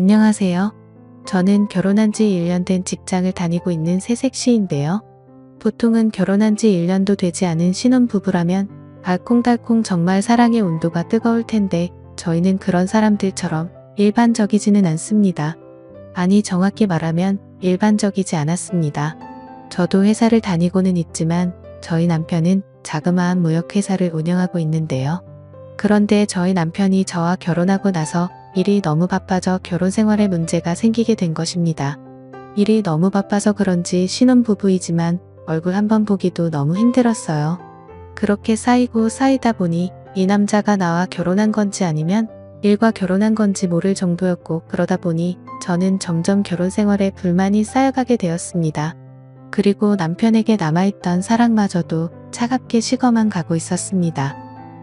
안녕하세요. 저는 결혼한 지 1년 된 직장을 다니고 있는 새색 시인데요. 보통은 결혼한 지 1년도 되지 않은 신혼부부라면 알콩달콩 정말 사랑의 온도가 뜨거울 텐데 저희는 그런 사람들처럼 일반적이지는 않습니다. 아니, 정확히 말하면 일반적이지 않았습니다. 저도 회사를 다니고는 있지만 저희 남편은 자그마한 무역회사를 운영하고 있는데요. 그런데 저희 남편이 저와 결혼하고 나서 일이 너무 바빠져 결혼 생활에 문제가 생기게 된 것입니다. 일이 너무 바빠서 그런지 신혼부부이지만 얼굴 한번 보기도 너무 힘들었어요. 그렇게 쌓이고 쌓이다 보니 이 남자가 나와 결혼한 건지 아니면 일과 결혼한 건지 모를 정도였고, 그러다 보니 저는 점점 결혼 생활에 불만이 쌓여가게 되었습니다. 그리고 남편에게 남아있던 사랑마저도 차갑게 식어만 가고 있었습니다.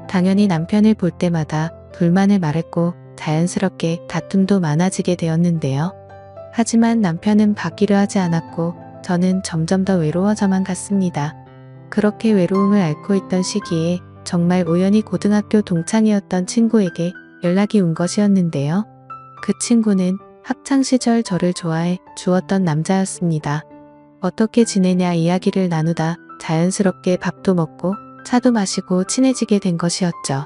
당연히 남편을 볼 때마다 불만을 말했고 자연스럽게 다툼도 많아지게 되었는데요. 하지만 남편은 바뀌려 하지 않았고 저는 점점 더 외로워져만 갔습니다. 그렇게 외로움을 앓고 있던 시기에 정말 우연히 고등학교 동창이었던 친구에게 연락이 온 것이었는데요. 그 친구는 학창시절 저를 좋아해 주었던 남자였습니다. 어떻게 지내냐 이야기를 나누다 자연스럽게 밥도 먹고 차도 마시고 친해지게 된 것이었죠.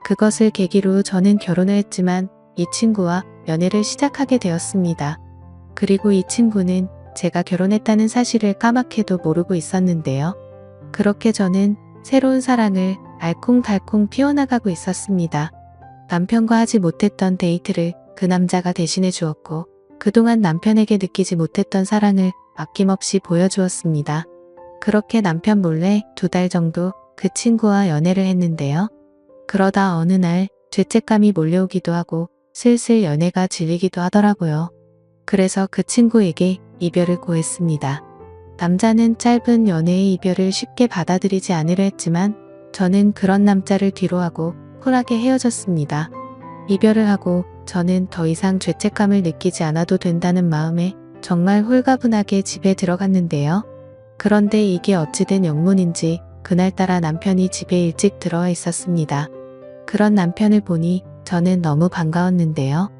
그것을 계기로 저는 결혼을 했지만 이 친구와 연애를 시작하게 되었습니다. 그리고 이 친구는 제가 결혼했다는 사실을 까맣게도 모르고 있었는데요. 그렇게 저는 새로운 사랑을 알콩달콩 피워나가고 있었습니다. 남편과 하지 못했던 데이트를 그 남자가 대신해 주었고 그동안 남편에게 느끼지 못했던 사랑을 아낌없이 보여주었습니다. 그렇게 남편 몰래 2달 정도 그 친구와 연애를 했는데요. 그러다 어느 날 죄책감이 몰려오기도 하고 슬슬 연애가 질리기도 하더라고요. 그래서 그 친구에게 이별을 고했습니다. 남자는 짧은 연애의 이별을 쉽게 받아들이지 않으려 했지만 저는 그런 남자를 뒤로하고 쿨하게 헤어졌습니다. 이별을 하고 저는 더 이상 죄책감을 느끼지 않아도 된다는 마음에 정말 홀가분하게 집에 들어갔는데요. 그런데 이게 어찌된 영문인지 그날따라 남편이 집에 일찍 들어와 있었습니다. 그런 남편을 보니 저는 너무 반가웠는데요.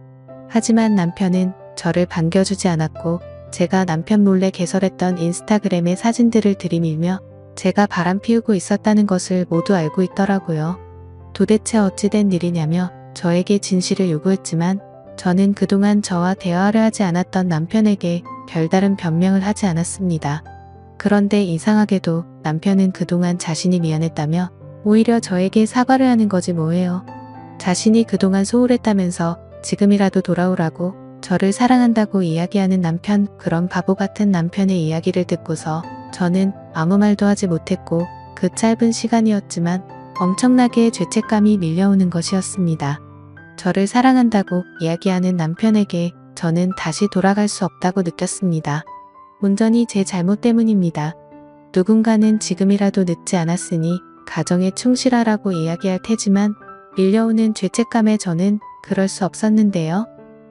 하지만 남편은 저를 반겨주지 않았고 제가 남편 몰래 개설했던 인스타그램의 사진들을 들이밀며 제가 바람피우고 있었다는 것을 모두 알고 있더라고요. 도대체 어찌된 일이냐며 저에게 진실을 요구했지만 저는 그동안 저와 대화를 하지 않았던 남편에게 별다른 변명을 하지 않았습니다. 그런데 이상하게도 남편은 그동안 자신이 미안했다며 오히려 저에게 사과를 하는 거지 뭐예요. 자신이 그동안 소홀했다면서 지금이라도 돌아오라고 저를 사랑한다고 이야기하는 남편, 그런 바보 같은 남편의 이야기를 듣고서 저는 아무 말도 하지 못했고 그 짧은 시간이었지만 엄청나게 죄책감이 밀려오는 것이었습니다. 저를 사랑한다고 이야기하는 남편에게 저는 다시 돌아갈 수 없다고 느꼈습니다. 온전히 제 잘못 때문입니다. 누군가는 지금이라도 늦지 않았으니 가정에 충실하라고 이야기할 테지만 밀려오는 죄책감에 저는 그럴 수 없었는데요.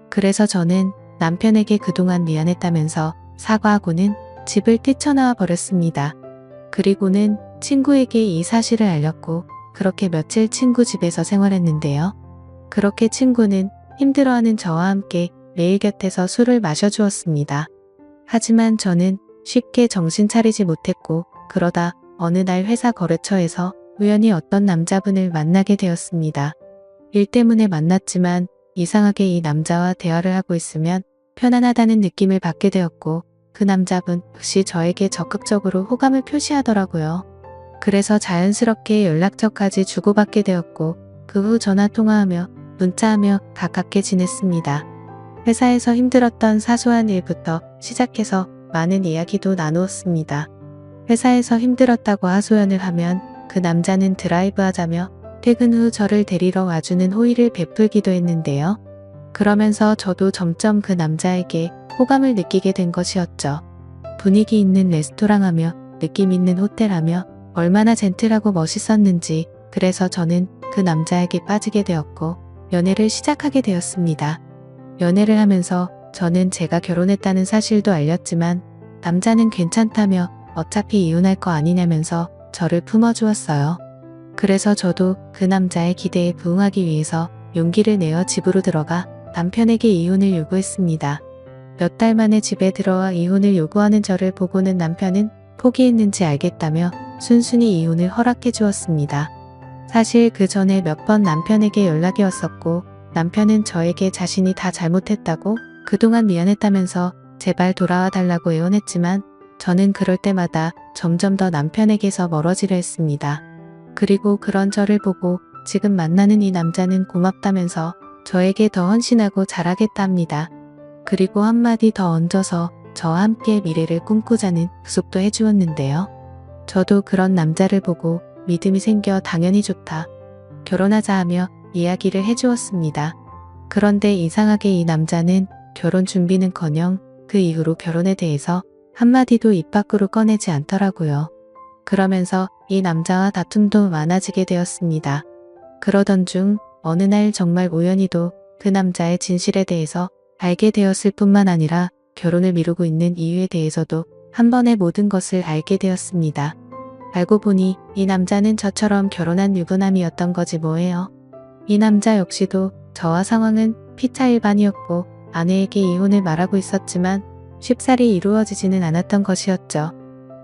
그래서 저는 남편에게 그동안 미안했다면서 사과하고는 집을 뛰쳐나와 버렸습니다. 그리고는 친구에게 이 사실을 알렸고 그렇게 며칠 친구 집에서 생활했는데요. 그렇게 친구는 힘들어하는 저와 함께 매일 곁에서 술을 마셔주었습니다. 하지만 저는 쉽게 정신 차리지 못했고 그러다 어느 날 회사 거래처에서 우연히 어떤 남자분을 만나게 되었습니다. 일 때문에 만났지만 이상하게 이 남자와 대화를 하고 있으면 편안하다는 느낌을 받게 되었고 그 남자분 역시 저에게 적극적으로 호감을 표시하더라고요. 그래서 자연스럽게 연락처까지 주고받게 되었고 그 후 전화통화하며 문자하며 가깝게 지냈습니다. 회사에서 힘들었던 사소한 일부터 시작해서 많은 이야기도 나누었습니다. 회사에서 힘들었다고 하소연을 하면 그 남자는 드라이브 하자며 퇴근 후 저를 데리러 와주는 호의를 베풀기도 했는데요. 그러면서 저도 점점 그 남자에게 호감을 느끼게 된 것이었죠. 분위기 있는 레스토랑하며 느낌 있는 호텔하며 얼마나 젠틀하고 멋있었는지, 그래서 저는 그 남자에게 빠지게 되었고 연애를 시작하게 되었습니다. 연애를 하면서 저는 제가 결혼했다는 사실도 알렸지만 남자는 괜찮다며 어차피 이혼할 거 아니냐면서 저를 품어주었어요. 그래서 저도 그 남자의 기대에 부응하기 위해서 용기를 내어 집으로 들어가 남편에게 이혼을 요구했습니다. 몇 달 만에 집에 들어와 이혼을 요구하는 저를 보고는 남편은 포기했는지 알겠다며 순순히 이혼을 허락해 주었습니다. 사실 그 전에 몇 번 남편에게 연락이 왔었고 남편은 저에게 자신이 다 잘못했다고 그동안 미안했다면서 제발 돌아와 달라고 애원했지만 저는 그럴 때마다 점점 더 남편에게서 멀어지려 했습니다. 그리고 그런 저를 보고 지금 만나는 이 남자는 고맙다면서 저에게 더 헌신하고 잘하겠다 합니다. 그리고 한마디 더 얹어서 저와 함께 미래를 꿈꾸자는 약속도 해주었는데요. 저도 그런 남자를 보고 믿음이 생겨 당연히 좋다. 결혼하자 하며 이야기를 해주었습니다. 그런데 이상하게 이 남자는 결혼 준비는커녕 그 이후로 결혼에 대해서 한마디도 입 밖으로 꺼내지 않더라고요. 그러면서 이 남자와 다툼도 많아지게 되었습니다. 그러던 중 어느 날 정말 우연히도 그 남자의 진실에 대해서 알게 되었을 뿐만 아니라 결혼을 미루고 있는 이유에 대해서도 한 번에 모든 것을 알게 되었습니다. 알고 보니 이 남자는 저처럼 결혼한 유부남이었던 거지 뭐예요. 이 남자 역시도 저와 상황은 피차 일반이었고 아내에게 이혼을 말하고 있었지만 쉽사리 이루어지지는 않았던 것이었죠.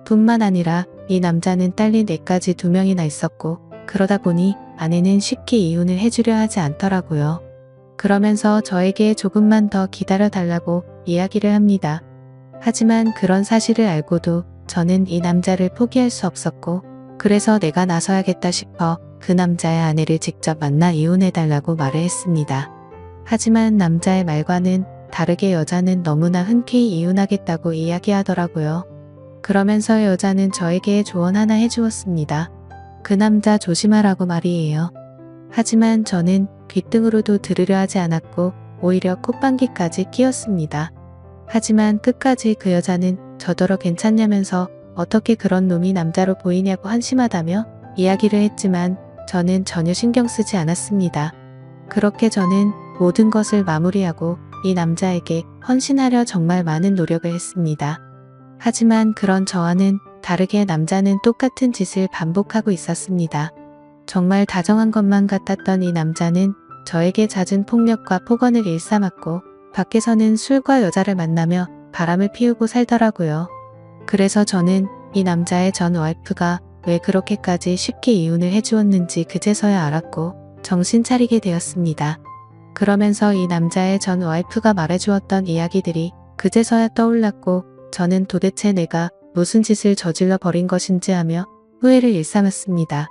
뿐만 아니라 이 남자는 딸린 애까지 2명이나 있었고 그러다 보니 아내는 쉽게 이혼을 해주려 하지 않더라고요. 그러면서 저에게 조금만 더 기다려 달라고 이야기를 합니다. 하지만 그런 사실을 알고도 저는 이 남자를 포기할 수 없었고 그래서 내가 나서야겠다 싶어 그 남자의 아내를 직접 만나 이혼해달라고 말을 했습니다. 하지만 남자의 말과는 다르게 여자는 너무나 흔쾌히 이혼하겠다고 이야기하더라고요. 그러면서 여자는 저에게 조언 하나 해주었습니다. 그 남자 조심하라고 말이에요. 하지만 저는 귓등으로도 들으려 하지 않았고 오히려 콧방귀까지 뀌었습니다. 하지만 끝까지 그 여자는 저더러 괜찮냐면서 어떻게 그런 놈이 남자로 보이냐고 한심하다며 이야기를 했지만 저는 전혀 신경 쓰지 않았습니다. 그렇게 저는 모든 것을 마무리하고 이 남자에게 헌신하려 정말 많은 노력을 했습니다. 하지만 그런 저와는 다르게 남자는 똑같은 짓을 반복하고 있었습니다. 정말 다정한 것만 같았던 이 남자는 저에게 잦은 폭력과 폭언을 일삼았고 밖에서는 술과 여자를 만나며 바람을 피우고 살더라고요. 그래서 저는 이 남자의 전 와이프가 왜 그렇게까지 쉽게 이혼을 해주었는지 그제서야 알았고 정신 차리게 되었습니다. 그러면서 이 남자의 전 와이프가 말해주었던 이야기들이 그제서야 떠올랐고 저는 도대체 내가 무슨 짓을 저질러 버린 것인지 하며 후회를 일삼았습니다.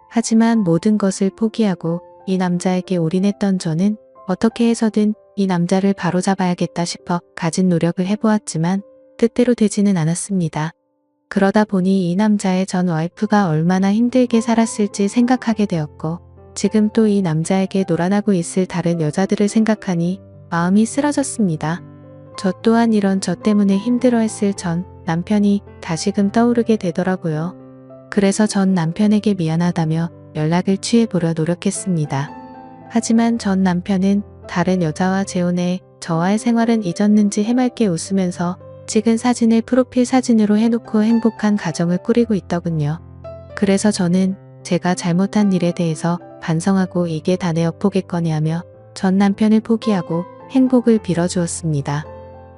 하지만 모든 것을 포기하고 이 남자에게 올인했던 저는 어떻게 해서든 이 남자를 바로잡아야겠다 싶어 가진 노력을 해보았지만 뜻대로 되지는 않았습니다. 그러다 보니 이 남자의 전 와이프가 얼마나 힘들게 살았을지 생각하게 되었고 지금 또 이 남자에게 놀아나고 있을 다른 여자들을 생각하니 마음이 쓰러졌습니다. 저 또한 이런 저 때문에 힘들어했을 전 남편이 다시금 떠오르게 되더라고요. 그래서 전 남편에게 미안하다며 연락을 취해보려 노력했습니다. 하지만 전 남편은 다른 여자와 재혼해 저와의 생활은 잊었는지 해맑게 웃으면서 찍은 사진을 프로필 사진으로 해놓고 행복한 가정을 꾸리고 있더군요. 그래서 저는 제가 잘못한 일에 대해서 반성하고 이게 다 내 업보겠거니 하며 전 남편을 포기하고 행복을 빌어주었습니다.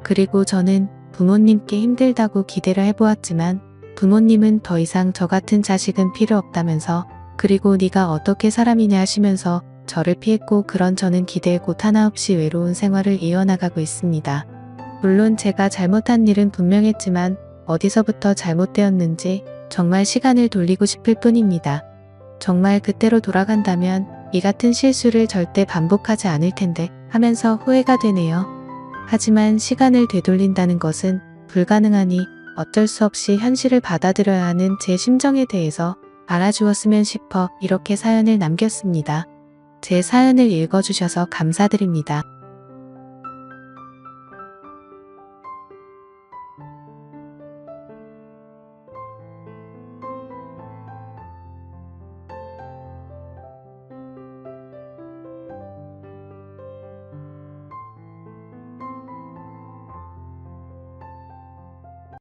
그리고 저는 부모님께 힘들다고 기대를 해보았지만 부모님은 더 이상 저 같은 자식은 필요 없다면서 그리고 네가 어떻게 사람이냐 하시면서 저를 피했고 그런 저는 기대에 곳 하나 없이 외로운 생활을 이어나가고 있습니다. 물론 제가 잘못한 일은 분명했지만 어디서부터 잘못되었는지 정말 시간을 돌리고 싶을 뿐입니다. 정말 그때로 돌아간다면 이 같은 실수를 절대 반복하지 않을 텐데 하면서 후회가 되네요. 하지만 시간을 되돌린다는 것은 불가능하니 어쩔 수 없이 현실을 받아들여야 하는 제 심정에 대해서 알아주었으면 싶어 이렇게 사연을 남겼습니다. 제 사연을 읽어주셔서 감사드립니다.